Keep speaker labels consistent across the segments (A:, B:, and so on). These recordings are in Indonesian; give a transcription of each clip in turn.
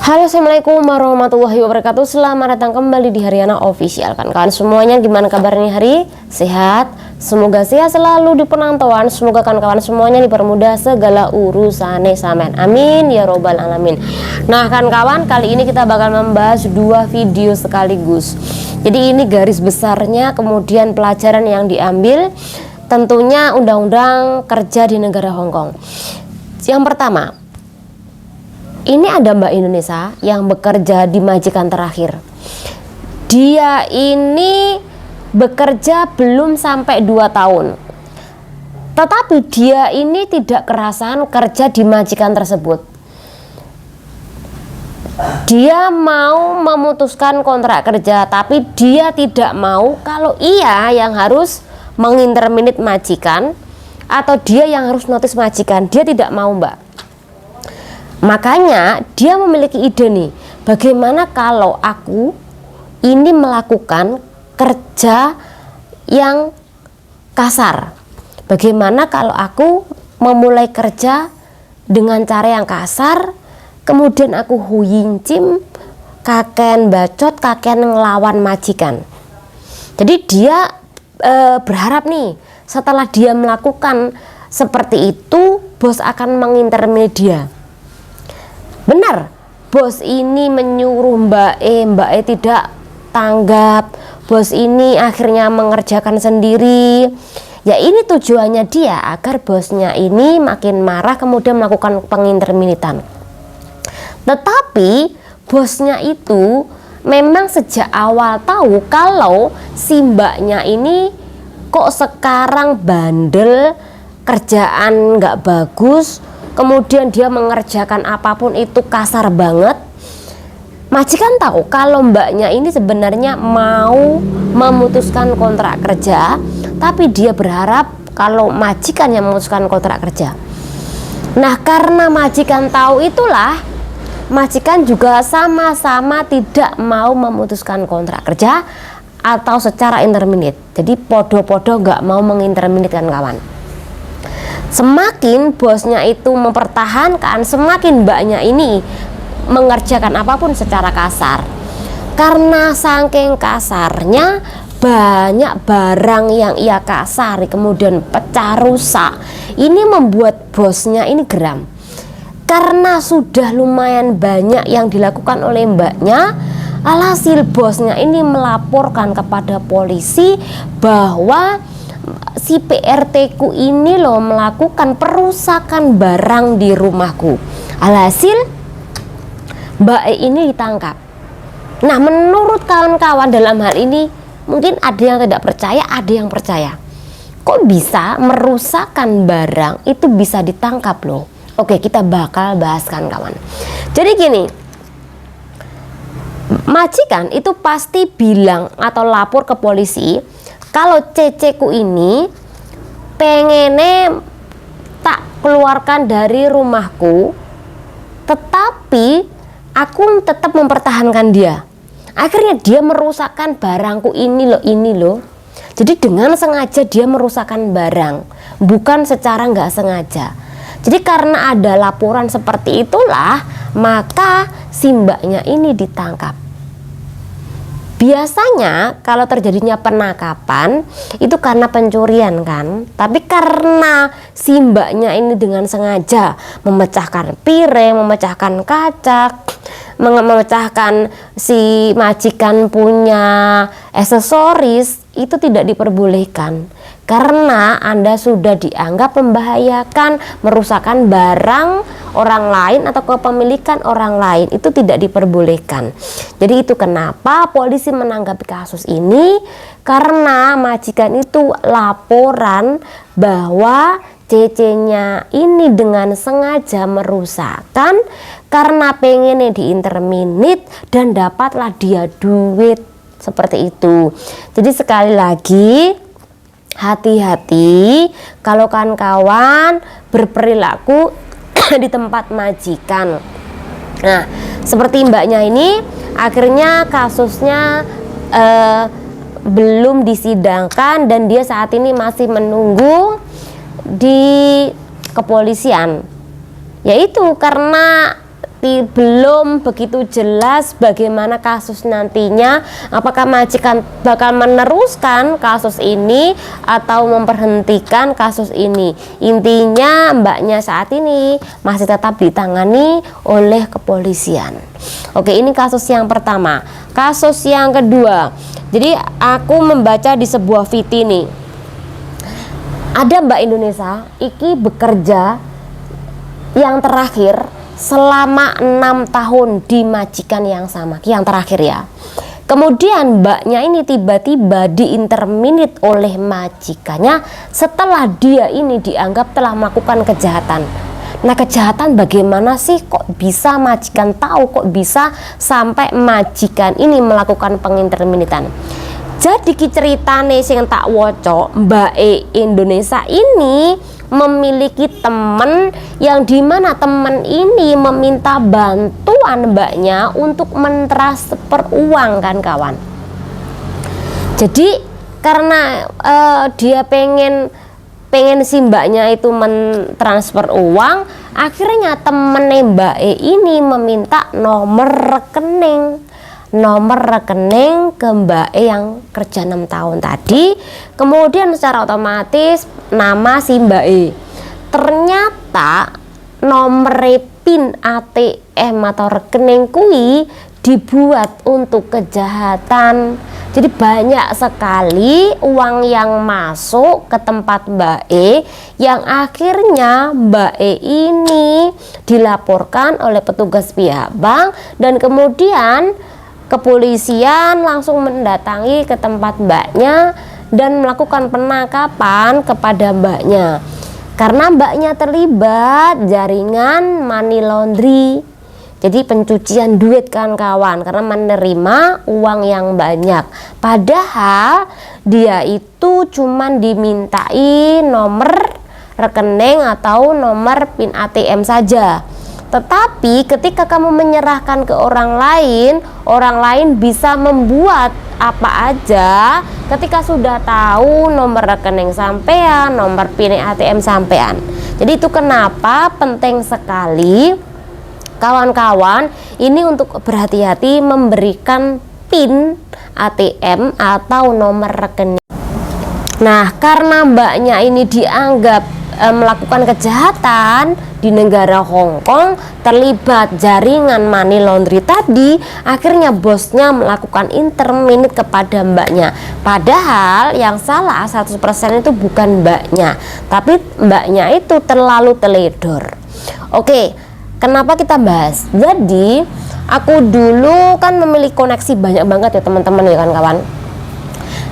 A: Halo, assalamualaikum warahmatullahi wabarakatuh. Selamat datang kembali di Haryana Official. Kan kawan semuanya, gimana kabarnya hari? Sehat? Semoga sehat selalu di penantauan. Semoga kawan-kawan semuanya dipermudah segala urusan samen. Amin ya robbal alamin. Nah kan kawan, kali ini kita bakal membahas dua video sekaligus. Jadi ini garis besarnya, kemudian pelajaran yang diambil, tentunya undang-undang kerja di negara Hongkong. Yang pertama, ini ada Mbak Indonesia yang bekerja di majikan terakhir. Dia ini bekerja belum sampai 2 tahun. Tetapi dia ini tidak kerasan kerja di majikan tersebut. Dia mau memutuskan kontrak kerja, tapi dia tidak mau kalau ia yang harus menginterminate majikan atau dia yang harus notis majikan. Dia tidak mau, Mbak. Makanya dia memiliki ide nih, bagaimana kalau aku ini melakukan kerja yang kasar? Bagaimana kalau aku memulai kerja dengan cara yang kasar, kemudian aku huyincim, kaken bacot, kaken ngelawan majikan. Jadi dia berharap nih, setelah dia melakukan seperti itu, bos akan menginterminate dia. Benar, bos ini menyuruh Mbak E tidak tanggap, bos ini akhirnya mengerjakan sendiri. Ya ini tujuannya dia agar bosnya ini makin marah, kemudian melakukan penginterminitan. Tetapi bosnya itu memang sejak awal tahu kalau si mbaknya ini kok sekarang bandel, kerjaan nggak bagus, kemudian dia mengerjakan apapun itu kasar banget. Majikan tahu kalau mbaknya ini sebenarnya mau memutuskan kontrak kerja, tapi dia berharap kalau majikan yang memutuskan kontrak kerja. Nah, karena majikan tahu itulah, majikan juga sama-sama tidak mau memutuskan kontrak kerja atau secara interminate. Jadi podo-podo nggak mau menginterminate kan kawan. Semakin bosnya itu mempertahankan, semakin mbaknya ini mengerjakan apapun secara kasar. Karena saking kasarnya, banyak barang yang ia kasari kemudian pecah rusak. Ini membuat bosnya ini geram. Karena sudah lumayan banyak yang dilakukan oleh mbaknya, alhasil bosnya ini melaporkan kepada polisi bahwa si PRT ku ini loh melakukan perusakan barang di rumahku. Alhasil Mbak E ini ditangkap. Nah, menurut kawan-kawan dalam hal ini mungkin ada yang tidak percaya, ada yang percaya. Kok bisa merusakkan barang itu bisa ditangkap loh? Oke, kita bakal bahaskan kawan. Jadi gini, majikan itu pasti bilang atau lapor ke polisi kalau ceceku ini pengennya tak keluarkan dari rumahku, tetapi aku tetap mempertahankan dia. Akhirnya dia merusakkan barangku ini loh. Jadi dengan sengaja dia merusakkan barang, bukan secara nggak sengaja. Jadi karena ada laporan seperti itulah, maka si mbaknya ini ditangkap. Biasanya kalau terjadinya penangkapan itu karena pencurian kan, tapi karena si mbaknya ini dengan sengaja memecahkan piring, memecahkan kaca, memecahkan si majikan punya aksesoris, itu tidak diperbolehkan. Karena Anda sudah dianggap membahayakan, merusakkan barang orang lain atau kepemilikan orang lain, itu tidak diperbolehkan. Jadi itu kenapa polisi menanggapi kasus ini, karena majikan itu laporan bahwa cece-nya ini dengan sengaja merusakkan karena pengennya diinterminate dan dapatlah dia duit, seperti itu. Jadi sekali lagi, hati-hati kalau kawan-kawan berperilaku di tempat majikan. Nah, seperti mbaknya ini akhirnya kasusnya belum disidangkan dan dia saat ini masih menunggu di kepolisian. Yaitu karena belum begitu jelas bagaimana kasus nantinya, apakah majikan bakal meneruskan kasus ini atau memberhentikan kasus ini. Intinya mbaknya saat ini masih tetap ditangani oleh kepolisian. Oke, ini kasus yang pertama. Kasus yang kedua, jadi aku membaca di sebuah VT nih, ada Mbak Indonesia iki bekerja yang terakhir selama 6 tahun di majikan yang sama, yang terakhir ya. Kemudian mbaknya ini tiba-tiba diinterminate oleh majikannya setelah dia ini dianggap telah melakukan kejahatan. Nah, kejahatan bagaimana sih, kok bisa majikan tahu, kok bisa sampai majikan ini melakukan penginterminitan? Jadi ceritane sing tak woco, Mbak Indonesia ini memiliki teman yang dimana teman ini meminta bantuan mbaknya untuk mentransfer uang kan kawan. Jadi karena dia pengen si mbaknya itu mentransfer uang, akhirnya temen Mbak ini meminta nomor rekening ke Mbak yang kerja 6 tahun tadi. Kemudian secara otomatis nama si Mbak ternyata nomor PIN ATM atau rekening kui dibuat untuk kejahatan. Jadi banyak sekali uang yang masuk ke tempat Mbak yang akhirnya Mbak ini dilaporkan oleh petugas pihak bank, dan kemudian kepolisian langsung mendatangi ke tempat mbaknya dan melakukan penangkapan kepada mbaknya karena mbaknya terlibat jaringan money laundry. Jadi pencucian duit kan kawan, karena menerima uang yang banyak. Padahal dia itu cuman dimintai nomor rekening atau nomor PIN ATM saja. Tetapi ketika kamu menyerahkan ke orang lain bisa membuat apa aja ketika sudah tahu nomor rekening sampean, nomor PIN ATM sampean. Jadi itu kenapa penting sekali kawan-kawan ini untuk berhati-hati memberikan PIN ATM atau nomor rekening. Nah, karena mbaknya ini dianggap melakukan kejahatan di negara Hong Kong, terlibat jaringan money laundry tadi, akhirnya bosnya melakukan interminate kepada mbaknya. Padahal yang salah 100% itu bukan mbaknya, tapi mbaknya itu terlalu teledor. Oke, kenapa kita bahas? Jadi aku dulu kan memiliki koneksi banyak banget ya teman-teman ya kan kawan.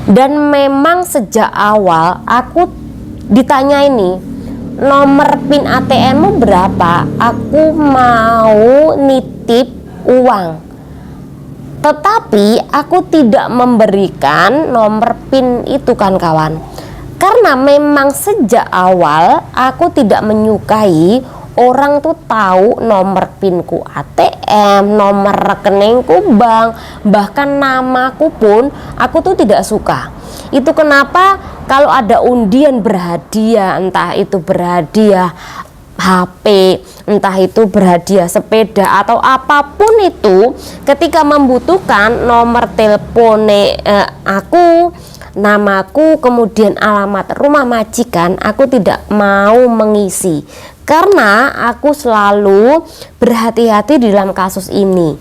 A: Dan memang sejak awal aku ditanya ini, nomor PIN ATM-mu berapa? Aku mau nitip uang. Tetapi aku tidak memberikan nomor PIN itu kan kawan. Karena memang sejak awal aku tidak menyukai orang tuh tahu nomor PIN-ku ATM, nomor rekeningku bank, bahkan namaku pun aku tuh tidak suka. Itu kenapa kalau ada undian berhadiah, entah itu berhadiah HP, entah itu berhadiah sepeda atau apapun itu, ketika membutuhkan nomor telepon aku, namaku, kemudian alamat rumah majikan, aku tidak mau mengisi karena aku selalu berhati-hati di dalam kasus ini.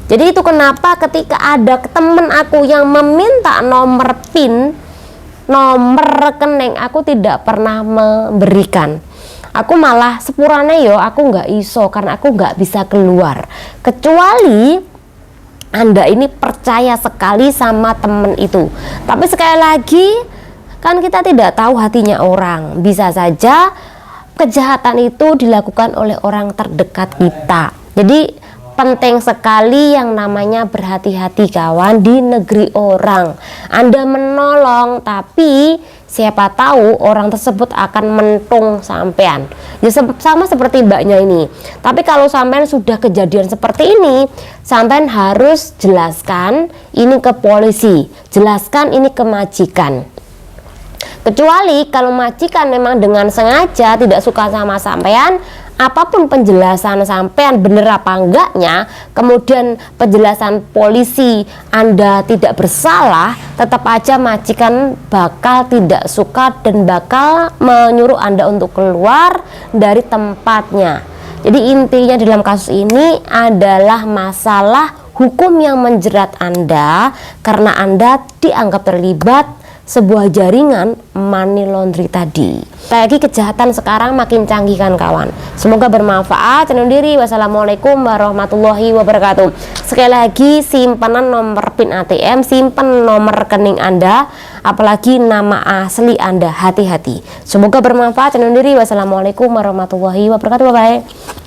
A: Jadi itu kenapa ketika ada temen aku yang meminta nomor PIN, nomor rekening, aku tidak pernah memberikan. Aku malah sepurane aku nggak iso karena aku nggak bisa keluar. Kecuali Anda ini percaya sekali sama temen itu. Tapi sekali lagi kan kita tidak tahu hatinya orang. Bisa saja kejahatan itu dilakukan oleh orang terdekat kita. Jadi penting sekali yang namanya berhati-hati kawan di negeri orang. Anda menolong tapi siapa tahu orang tersebut akan mentung sampean. Ya sama seperti mbaknya ini. Tapi kalau sampean sudah kejadian seperti ini, sampean harus jelaskan ini ke polisi, jelaskan ini ke majikan. Kecuali kalau majikan memang dengan sengaja tidak suka sama sampean, apapun penjelasan sampean bener apa enggaknya, kemudian penjelasan polisi Anda tidak bersalah, tetap aja majikan bakal tidak suka dan bakal menyuruh Anda untuk keluar dari tempatnya. Jadi intinya dalam kasus ini adalah masalah hukum yang menjerat Anda karena Anda dianggap terlibat sebuah jaringan money laundry tadi. Lagi kejahatan sekarang makin canggih kan kawan. Semoga bermanfaat. Undur diri. Wassalamualaikum warahmatullahi wabarakatuh. Sekali lagi, simpanan nomor PIN ATM, simpan nomor rekening Anda, apalagi nama asli Anda, hati-hati. Semoga bermanfaat. Undur diri. Wassalamualaikum warahmatullahi wabarakatuh. Bye bye.